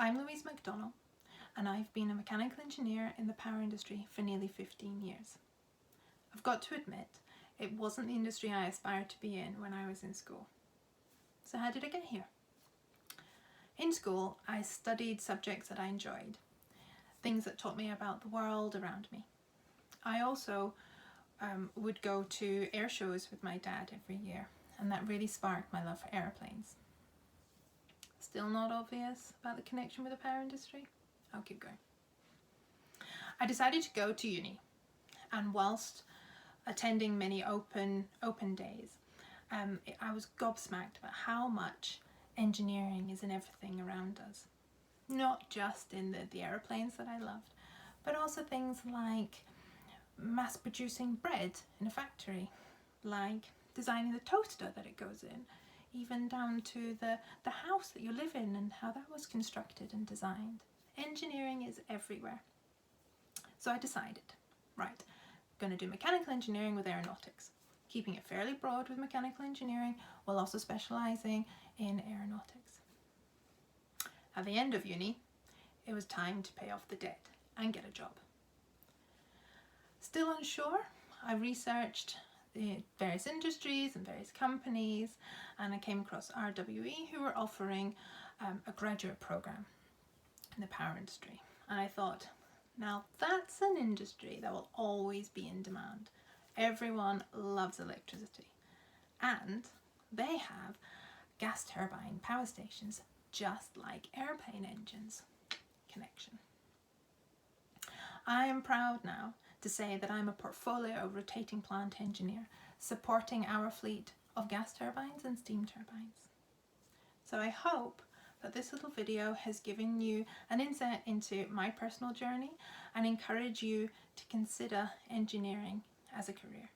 I'm Louise McDonnell, and I've been a mechanical engineer in the power industry for nearly 15 years. I've got to admit, it wasn't the industry I aspired to be in when I was in school. So how did I get here? In school, I studied subjects that I enjoyed, things that taught me about the world around me. I also would go to air shows with my dad every year, and that really sparked my love for aeroplanes. Still not obvious about the connection with the power industry? I'll keep going. I decided to go to uni, and whilst attending many open days, I was gobsmacked about how much engineering is in everything around us. Not just in the aeroplanes that I loved, but also things like mass producing bread in a factory, like designing the toaster that it goes in, even down to the house that you live in and how that was constructed and designed. Engineering is everywhere. So I decided, right, I'm going to do mechanical engineering with aeronautics, keeping it fairly broad with mechanical engineering while also specialising in aeronautics. At the end of uni, it was time to pay off the debt and get a job. Still unsure, I researched the various industries and various companies, and I came across RWE, who were offering a graduate program in the power industry. And I thought, now that's an industry that will always be in demand. Everyone loves electricity, and they have gas turbine power stations just like airplane engines. Connection. I am proud now to say that I'm a portfolio rotating plant engineer supporting our fleet of gas turbines and steam turbines. So I hope that this little video has given you an insight into my personal journey and encourage you to consider engineering as a career.